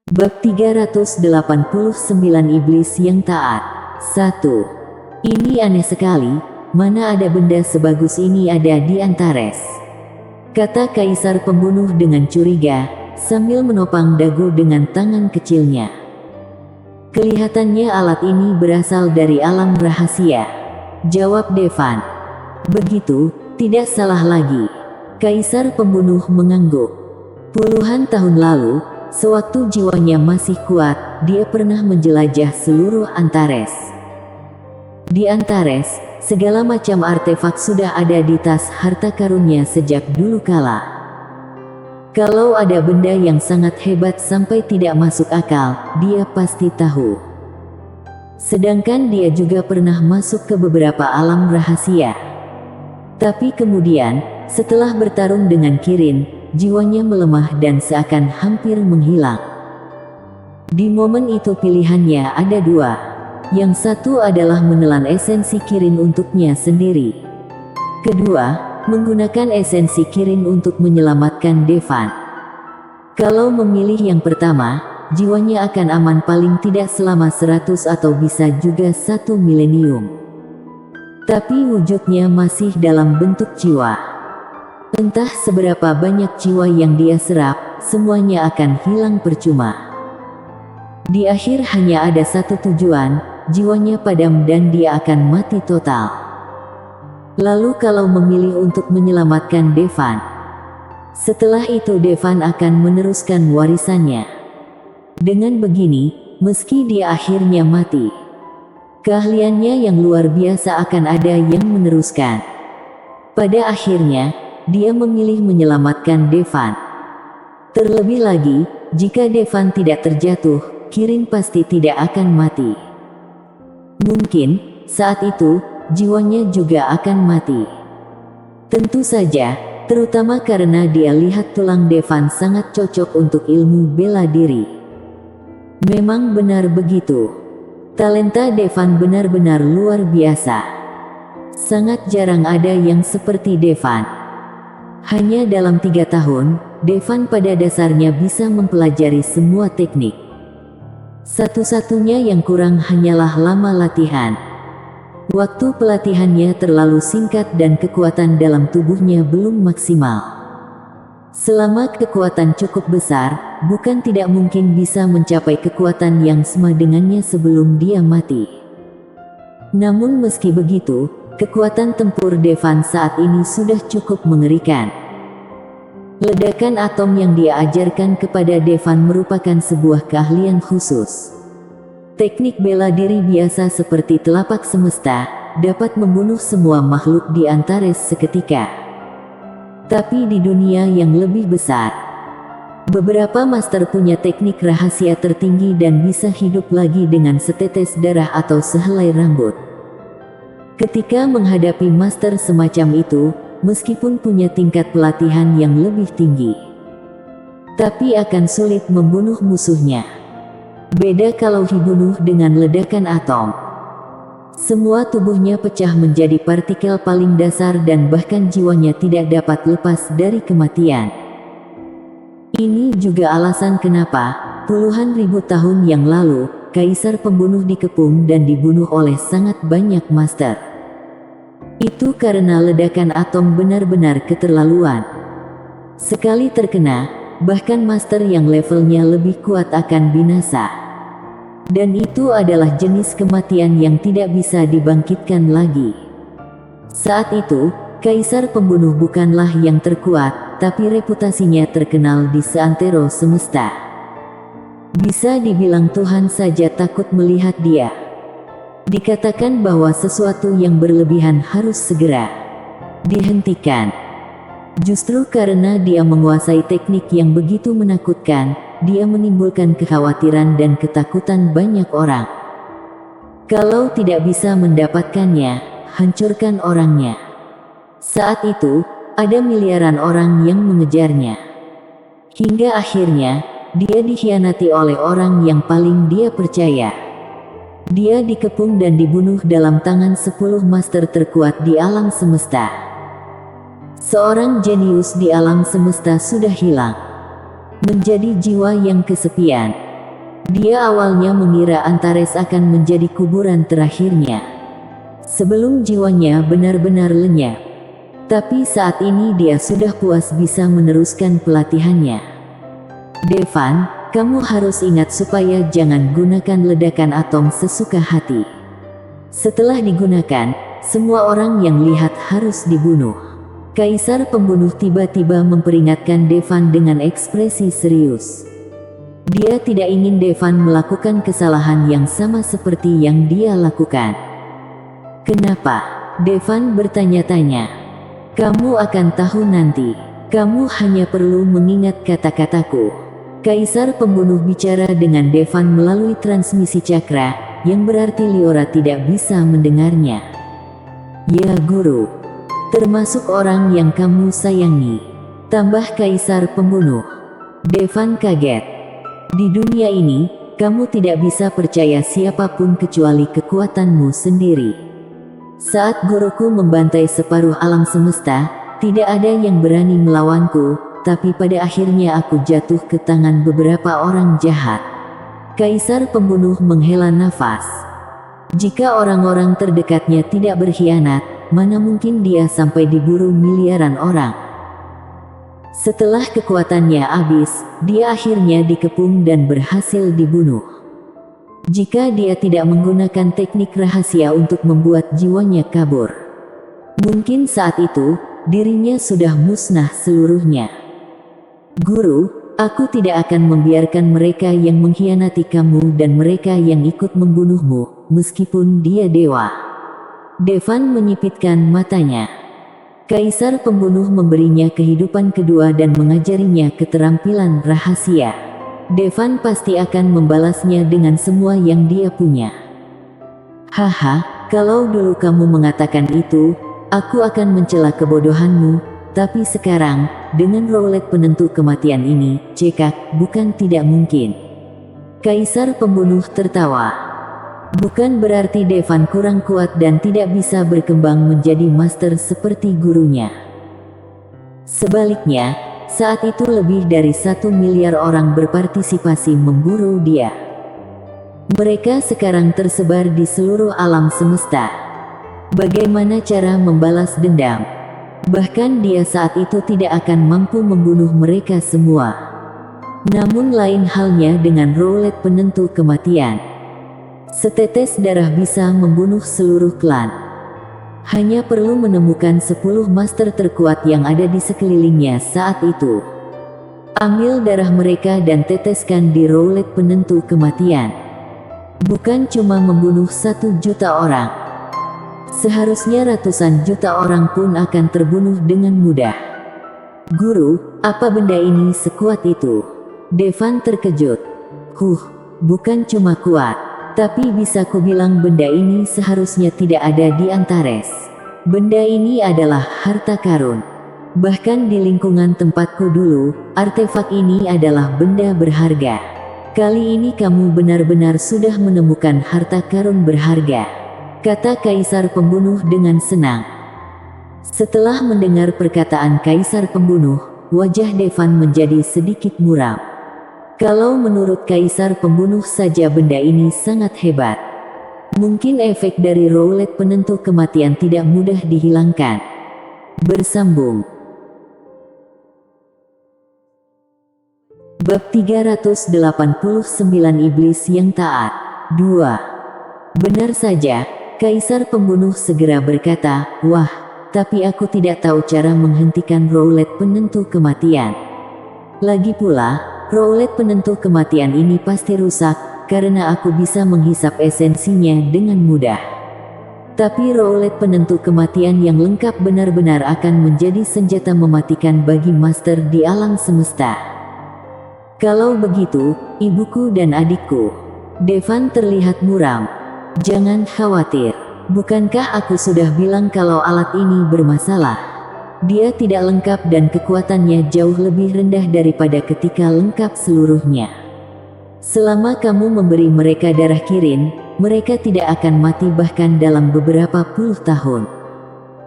Bab 389 Iblis yang Taat. 1. Ini aneh sekali, mana ada benda sebagus ini ada di Antares, kata Kaisar Pembunuh dengan curiga, sambil menopang dagu dengan tangan kecilnya. Kelihatannya alat ini berasal dari alam rahasia, jawab Devan. Begitu, tidak salah lagi. Kaisar Pembunuh mengangguk. Puluhan tahun lalu, sewaktu jiwanya masih kuat, dia pernah menjelajah seluruh Antares. Di Antares, segala macam artefak sudah ada di tas harta karunnya sejak dulu kala. Kalau ada benda yang sangat hebat sampai tidak masuk akal, dia pasti tahu. Sedangkan dia juga pernah masuk ke beberapa alam rahasia. Tapi kemudian, setelah bertarung dengan Kirin, jiwanya melemah dan seakan hampir menghilang. Di momen itu pilihannya ada dua. Yang satu adalah menelan esensi Kirin untuknya sendiri. Kedua, menggunakan esensi Kirin untuk menyelamatkan Devan. Kalau memilih yang pertama, jiwanya akan aman paling tidak selama 100 atau bisa juga 1 milenium. Tapi wujudnya masih dalam bentuk jiwa. Entah seberapa banyak jiwa yang dia serap, semuanya akan hilang percuma. Di akhir hanya ada satu tujuan, jiwanya padam dan dia akan mati total. Lalu kalau memilih untuk menyelamatkan Devan, setelah itu Devan akan meneruskan warisannya. Dengan begini, meski dia akhirnya mati, keahliannya yang luar biasa akan ada yang meneruskan. Pada akhirnya, dia memilih menyelamatkan Devan. Terlebih lagi, jika Devan tidak terjatuh, Kirin pasti tidak akan mati. Mungkin, saat itu, jiwanya juga akan mati. Tentu saja, terutama karena dia lihat tulang Devan sangat cocok untuk ilmu bela diri. Memang benar begitu. Talenta Devan benar-benar luar biasa. Sangat jarang ada yang seperti Devan. Hanya dalam 3 tahun, Devan pada dasarnya bisa mempelajari semua teknik. Satu-satunya yang kurang hanyalah lama latihan. Waktu pelatihannya terlalu singkat dan kekuatan dalam tubuhnya belum maksimal. Selama kekuatan cukup besar, bukan tidak mungkin bisa mencapai kekuatan yang sama dengannya sebelum dia mati. Namun meski begitu, kekuatan tempur Devan saat ini sudah cukup mengerikan. Ledakan atom yang dia ajarkan kepada Devan merupakan sebuah keahlian khusus. Teknik bela diri biasa seperti telapak semesta, dapat membunuh semua makhluk di Antares seketika. Tapi di dunia yang lebih besar, beberapa master punya teknik rahasia tertinggi dan bisa hidup lagi dengan setetes darah atau sehelai rambut. Ketika menghadapi master semacam itu, meskipun punya tingkat pelatihan yang lebih tinggi, tapi akan sulit membunuh musuhnya. Beda kalau dibunuh dengan ledakan atom. Semua tubuhnya pecah menjadi partikel paling dasar dan bahkan jiwanya tidak dapat lepas dari kematian. Ini juga alasan kenapa, puluhan ribu tahun yang lalu, Kaisar Pembunuh dikepung dan dibunuh oleh sangat banyak master. Itu karena ledakan atom benar-benar keterlaluan. Sekali terkena, bahkan master yang levelnya lebih kuat akan binasa. Dan itu adalah jenis kematian yang tidak bisa dibangkitkan lagi. Saat itu, Kaisar Pembunuh bukanlah yang terkuat, tapi reputasinya terkenal di seantero semesta. Bisa dibilang Tuhan saja takut melihat dia. Dikatakan bahwa sesuatu yang berlebihan harus segera dihentikan. Justru karena dia menguasai teknik yang begitu menakutkan, dia menimbulkan kekhawatiran dan ketakutan banyak orang. Kalau tidak bisa mendapatkannya, hancurkan orangnya. Saat itu, ada miliaran orang yang mengejarnya. Hingga akhirnya, dia dikhianati oleh orang yang paling dia percaya. Dia dikepung dan dibunuh dalam tangan 10 master terkuat di alam semesta. Seorang jenius di alam semesta sudah hilang. Menjadi jiwa yang kesepian. Dia awalnya mengira Antares akan menjadi kuburan terakhirnya, sebelum jiwanya benar-benar lenyap. Tapi saat ini dia sudah puas bisa meneruskan pelatihannya. Devan, kamu harus ingat supaya jangan gunakan ledakan atom sesuka hati. Setelah digunakan, semua orang yang lihat harus dibunuh. Kaisar pembunuh tiba-tiba memperingatkan Devan dengan ekspresi serius. Dia tidak ingin Devan melakukan kesalahan yang sama seperti yang dia lakukan. Kenapa? Devan bertanya-tanya. Kamu akan tahu nanti. Kamu hanya perlu mengingat kata-kataku. Kaisar pembunuh bicara dengan Devan melalui transmisi cakra, yang berarti Liora tidak bisa mendengarnya. Ya guru, termasuk orang yang kamu sayangi, tambah Kaisar pembunuh. Devan kaget. Di dunia ini, kamu tidak bisa percaya siapapun kecuali kekuatanmu sendiri. Saat guruku membantai separuh alam semesta, tidak ada yang berani melawanku, tapi pada akhirnya aku jatuh ke tangan beberapa orang jahat. Kaisar pembunuh menghela nafas. Jika orang-orang terdekatnya tidak berkhianat, mana mungkin dia sampai diburu miliaran orang. Setelah kekuatannya habis, dia akhirnya dikepung dan berhasil dibunuh. Jika dia tidak menggunakan teknik rahasia untuk membuat jiwanya kabur, mungkin saat itu, dirinya sudah musnah seluruhnya. Guru, aku tidak akan membiarkan mereka yang mengkhianati kamu dan mereka yang ikut membunuhmu, meskipun dia dewa. Devan menyipitkan matanya. Kaisar pembunuh memberinya kehidupan kedua dan mengajarinya keterampilan rahasia. Devan pasti akan membalasnya dengan semua yang dia punya. Haha, kalau dulu kamu mengatakan itu, aku akan mencela kebodohanmu, tapi sekarang, dengan roulette penentu kematian ini, cekak, bukan tidak mungkin. Kaisar pembunuh tertawa. Bukan berarti Devan kurang kuat dan tidak bisa berkembang menjadi master seperti gurunya. Sebaliknya, saat itu lebih dari 1 miliar orang berpartisipasi memburu dia. Mereka sekarang tersebar di seluruh alam semesta. Bagaimana cara membalas dendam? Bahkan dia saat itu tidak akan mampu membunuh mereka semua. Namun lain halnya dengan roulette penentu kematian. Setetes darah bisa membunuh seluruh klan. Hanya perlu menemukan 10 master terkuat yang ada di sekelilingnya saat itu. Ambil darah mereka dan teteskan di roulette penentu kematian. Bukan cuma membunuh 1 juta orang. Seharusnya ratusan juta orang pun akan terbunuh dengan mudah. Guru, apa benda ini sekuat itu? Devan terkejut. Bukan cuma kuat. Tapi bisa kubilang benda ini seharusnya tidak ada di Antares. Benda ini adalah harta karun. Bahkan di lingkungan tempatku dulu, artefak ini adalah benda berharga. Kali ini kamu benar-benar sudah menemukan harta karun berharga, kata Kaisar pembunuh dengan senang. Setelah mendengar perkataan Kaisar pembunuh, wajah Devan menjadi sedikit muram. Kalau menurut Kaisar pembunuh saja benda ini sangat hebat, mungkin efek dari roulette penentu kematian tidak mudah dihilangkan. Bersambung. Bab 389 Iblis yang Taat 2. Benar saja, Kaisar pembunuh segera berkata, wah, tapi aku tidak tahu cara menghentikan roulette penentu kematian. Lagi pula, roulette penentu kematian ini pasti rusak, karena aku bisa menghisap esensinya dengan mudah. Tapi roulette penentu kematian yang lengkap benar-benar akan menjadi senjata mematikan bagi master di alam semesta. Kalau begitu, ibuku dan adikku. Devan terlihat muram. Jangan khawatir. Bukankah aku sudah bilang kalau alat ini bermasalah? Dia tidak lengkap dan kekuatannya jauh lebih rendah daripada ketika lengkap seluruhnya. Selama kamu memberi mereka darah kirin, mereka tidak akan mati bahkan dalam beberapa puluh tahun.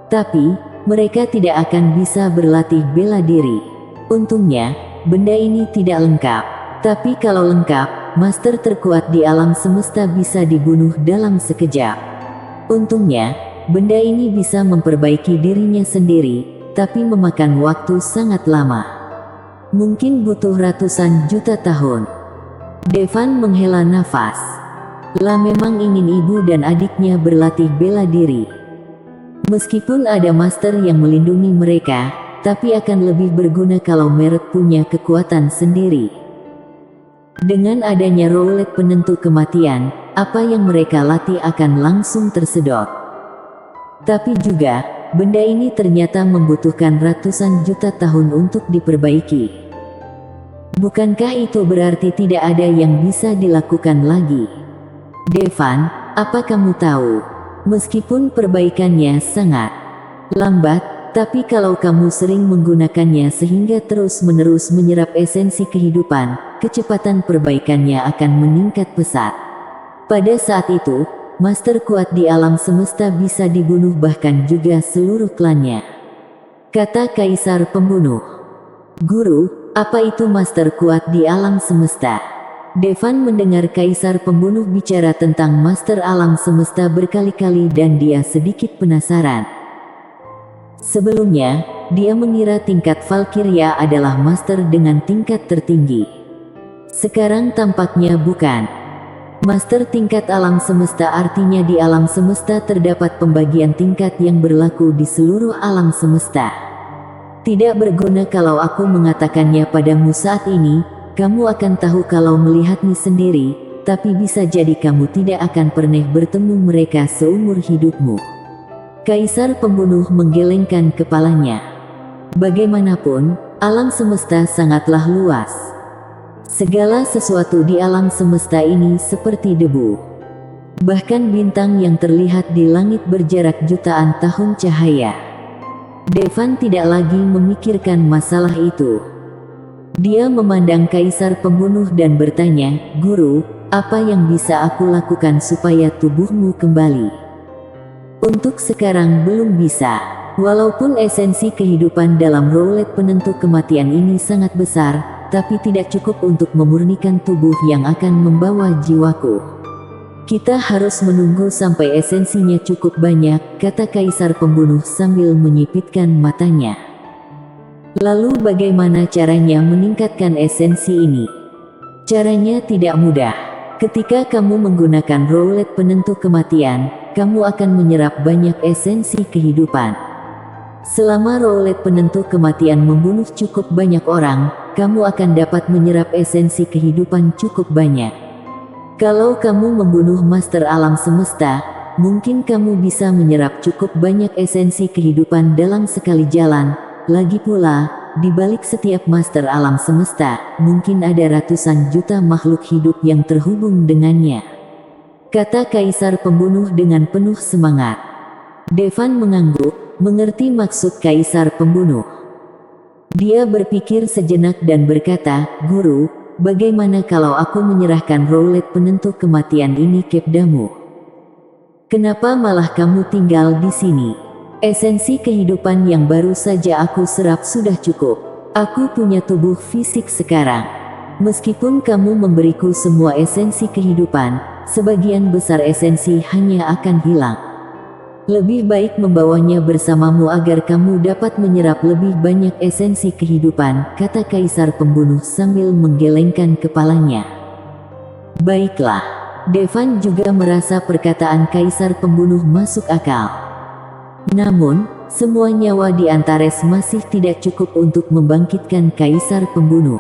Tapi, mereka tidak akan bisa berlatih bela diri. Untungnya, benda ini tidak lengkap. Tapi kalau lengkap, master terkuat di alam semesta bisa dibunuh dalam sekejap. Untungnya, benda ini bisa memperbaiki dirinya sendiri, tapi memakan waktu sangat lama. Mungkin butuh ratusan juta tahun. Devan menghela nafas. La memang ingin ibu dan adiknya berlatih bela diri. Meskipun ada master yang melindungi mereka, tapi akan lebih berguna kalau Merek punya kekuatan sendiri. Dengan adanya roulette penentu kematian, apa yang mereka latih akan langsung tersedot. Tapi juga, benda ini ternyata membutuhkan ratusan juta tahun untuk diperbaiki. Bukankah itu berarti tidak ada yang bisa dilakukan lagi? Devan, apa kamu tahu? Meskipun perbaikannya sangat lambat, tapi kalau kamu sering menggunakannya sehingga terus-menerus menyerap esensi kehidupan, kecepatan perbaikannya akan meningkat pesat. Pada saat itu, master kuat di alam semesta bisa dibunuh bahkan juga seluruh klannya. Kata Kaisar Pembunuh. Guru, apa itu master kuat di alam semesta? Devan mendengar Kaisar Pembunuh bicara tentang master alam semesta berkali-kali dan dia sedikit penasaran. Sebelumnya, dia mengira tingkat Valkyria adalah master dengan tingkat tertinggi. Sekarang tampaknya bukan. Master tingkat alam semesta artinya di alam semesta terdapat pembagian tingkat yang berlaku di seluruh alam semesta. Tidak berguna kalau aku mengatakannya padamu saat ini, kamu akan tahu kalau melihatnya sendiri, tapi bisa jadi kamu tidak akan pernah bertemu mereka seumur hidupmu. Kaisar Pembunuh menggelengkan kepalanya. Bagaimanapun, alam semesta sangatlah luas. Segala sesuatu di alam semesta ini seperti debu. Bahkan bintang yang terlihat di langit berjarak jutaan tahun cahaya. Devan tidak lagi memikirkan masalah itu. Dia memandang Kaisar Pembunuh dan bertanya, "Guru, apa yang bisa aku lakukan supaya tubuhmu kembali?" Untuk sekarang belum bisa. Walaupun esensi kehidupan dalam roulette penentu kematian ini sangat besar, tapi tidak cukup untuk memurnikan tubuh yang akan membawa jiwaku. Kita harus menunggu sampai esensinya cukup banyak, kata Kaisar Pembunuh sambil menyipitkan matanya. Lalu bagaimana caranya meningkatkan esensi ini? Caranya tidak mudah. Ketika kamu menggunakan roulette penentu kematian, kamu akan menyerap banyak esensi kehidupan. Selama roulette penentu kematian membunuh cukup banyak orang, kamu akan dapat menyerap esensi kehidupan cukup banyak. Kalau kamu membunuh master alam semesta, mungkin kamu bisa menyerap cukup banyak esensi kehidupan dalam sekali jalan. Lagi pula, di balik setiap master alam semesta, mungkin ada ratusan juta makhluk hidup yang terhubung dengannya. Kata Kaisar Pembunuh dengan penuh semangat. Devan mengangguk, mengerti maksud Kaisar Pembunuh. Dia berpikir sejenak dan berkata, "Guru, bagaimana kalau aku menyerahkan roulette penentu kematian ini kepadamu? Kenapa malah kamu tinggal di sini? Esensi kehidupan yang baru saja aku serap sudah cukup. Aku punya tubuh fisik sekarang. Meskipun kamu memberiku semua esensi kehidupan, sebagian besar esensi hanya akan hilang. Lebih baik membawanya bersamamu agar kamu dapat menyerap lebih banyak esensi kehidupan," kata Kaisar Pembunuh sambil menggelengkan kepalanya. Baiklah. Devan juga merasa perkataan Kaisar Pembunuh masuk akal. Namun, semua nyawa di Antares masih tidak cukup untuk membangkitkan Kaisar Pembunuh.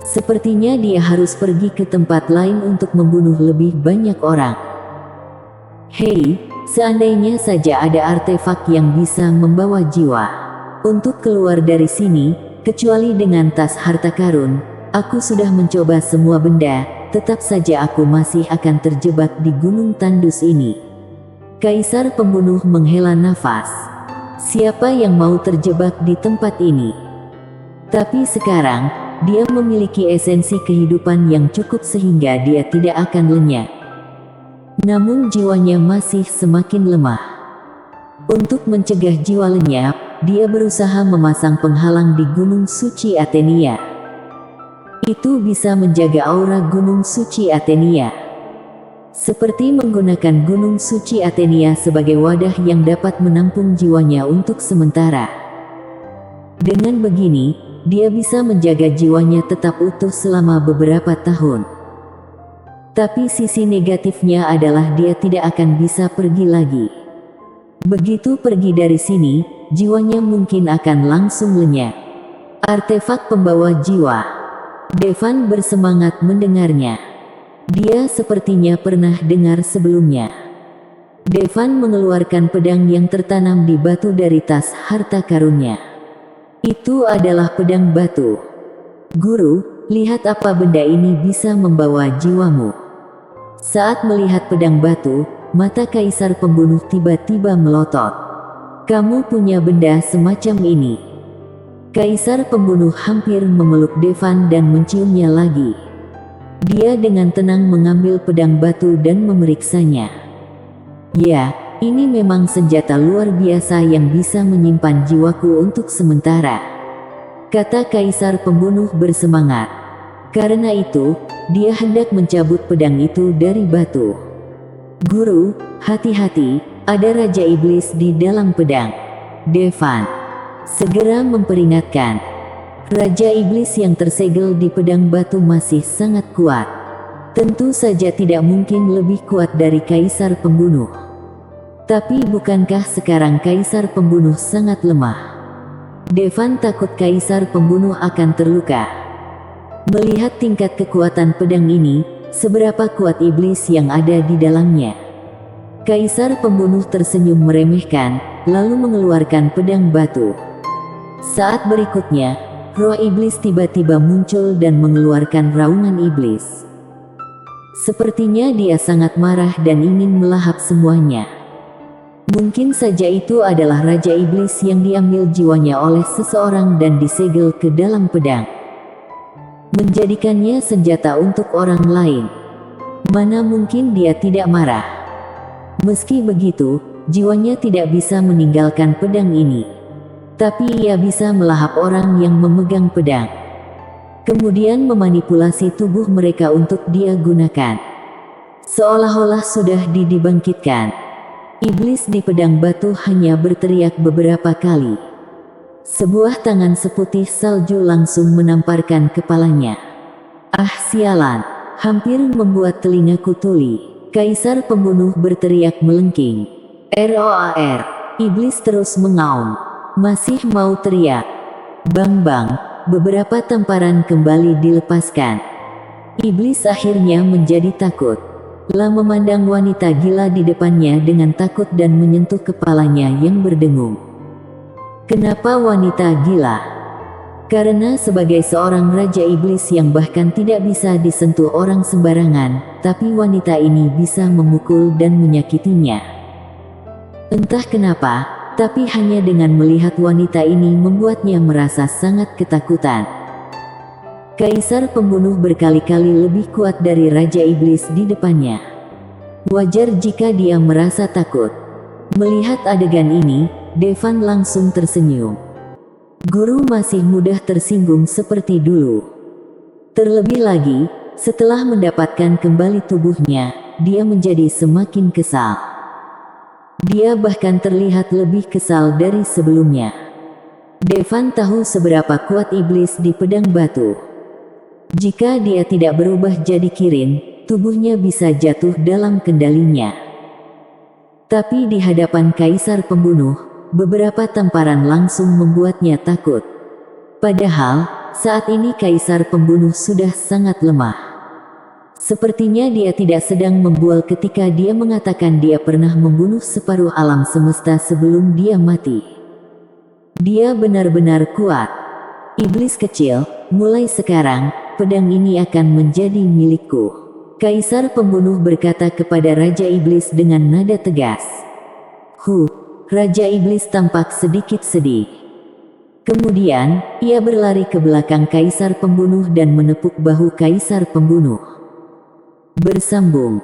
Sepertinya dia harus pergi ke tempat lain untuk membunuh lebih banyak orang. Hei, seandainya saja ada artefak yang bisa membawa jiwa untuk keluar dari sini, kecuali dengan tas harta karun, aku sudah mencoba semua benda, tetap saja aku masih akan terjebak di gunung tandus ini. Kaisar Pembunuh menghela nafas. Siapa yang mau terjebak di tempat ini? Tapi sekarang, dia memiliki esensi kehidupan yang cukup sehingga dia tidak akan lenyap. Namun jiwanya masih semakin lemah. Untuk mencegah jiwa lenyap, dia berusaha memasang penghalang di Gunung Suci Athenia. Itu bisa menjaga aura gunung suci Athenia. Seperti menggunakan gunung suci Athenia sebagai wadah yang dapat menampung jiwanya untuk sementara. Dengan begini, dia bisa menjaga jiwanya tetap utuh selama beberapa tahun. Tapi sisi negatifnya adalah dia tidak akan bisa pergi lagi. Begitu pergi dari sini, jiwanya mungkin akan langsung lenyap. Artefak pembawa jiwa. Devan bersemangat mendengarnya. Dia sepertinya pernah dengar sebelumnya. Devan mengeluarkan pedang yang tertanam di batu dari tas harta karunnya. Itu adalah pedang batu. Guru, lihat apa benda ini bisa membawa jiwamu. Saat melihat pedang batu, mata kaisar pembunuh tiba-tiba melotot. Kamu punya benda semacam ini. Kaisar pembunuh hampir memeluk Devan dan menciumnya lagi. Dia dengan tenang mengambil pedang batu dan memeriksanya. Ya, ini memang senjata luar biasa yang bisa menyimpan jiwaku untuk sementara, kata kaisar pembunuh bersemangat. Karena itu, dia hendak mencabut pedang itu dari batu. Guru, hati-hati, ada Raja Iblis di dalam pedang. Devan segera memperingatkan. Raja Iblis yang tersegel di pedang batu masih sangat kuat. Tentu saja tidak mungkin lebih kuat dari kaisar pembunuh. Tapi bukankah sekarang kaisar pembunuh sangat lemah? Devan takut kaisar pembunuh akan terluka. Melihat tingkat kekuatan pedang ini, seberapa kuat iblis yang ada di dalamnya. Kaisar pembunuh tersenyum meremehkan, lalu mengeluarkan pedang batu. Saat berikutnya, roh iblis tiba-tiba muncul dan mengeluarkan raungan iblis. Sepertinya dia sangat marah dan ingin melahap semuanya. Mungkin saja itu adalah Raja Iblis yang diambil jiwanya oleh seseorang dan disegel ke dalam pedang, menjadikannya senjata untuk orang lain. Mana mungkin dia tidak marah. Meski begitu, jiwanya tidak bisa meninggalkan pedang ini. Tapi ia bisa melahap orang yang memegang pedang, kemudian memanipulasi tubuh mereka untuk dia gunakan. Seolah-olah sudah dibangkitkan. Iblis di pedang batu hanya berteriak beberapa kali. Sebuah tangan seputih salju langsung menamparkan kepalanya. Ah sialan, hampir membuat telingaku tuli. Kaisar pembunuh berteriak melengking. ROAR, iblis terus mengaum. Masih mau teriak. Bang-bang, beberapa tamparan kembali dilepaskan. Iblis akhirnya menjadi takut. Lah memandang wanita gila di depannya dengan takut dan menyentuh kepalanya yang berdengung. Kenapa wanita gila? Karena sebagai seorang Raja Iblis yang bahkan tidak bisa disentuh orang sembarangan, tapi wanita ini bisa memukul dan menyakitinya. Entah kenapa, tapi hanya dengan melihat wanita ini membuatnya merasa sangat ketakutan. Kaisar pembunuh berkali-kali lebih kuat dari Raja Iblis di depannya. Wajar jika dia merasa takut. Melihat adegan ini, Devan langsung tersenyum. Guru masih mudah tersinggung seperti dulu. Terlebih lagi, setelah mendapatkan kembali tubuhnya, dia menjadi semakin kesal. Dia bahkan terlihat lebih kesal dari sebelumnya. Devan tahu seberapa kuat iblis di pedang batu. Jika dia tidak berubah jadi kirin, tubuhnya bisa jatuh dalam kendalinya. Tapi di hadapan kaisar pembunuh, beberapa tamparan langsung membuatnya takut. Padahal, saat ini kaisar pembunuh sudah sangat lemah. Sepertinya dia tidak sedang membual ketika dia mengatakan dia pernah membunuh separuh alam semesta sebelum dia mati. Dia benar-benar kuat. Iblis kecil, mulai sekarang, pedang ini akan menjadi milikku. Kaisar pembunuh berkata kepada Raja Iblis dengan nada tegas. Raja Iblis tampak sedikit sedih. Kemudian, ia berlari ke belakang kaisar pembunuh dan menepuk bahu kaisar pembunuh. Bersambung.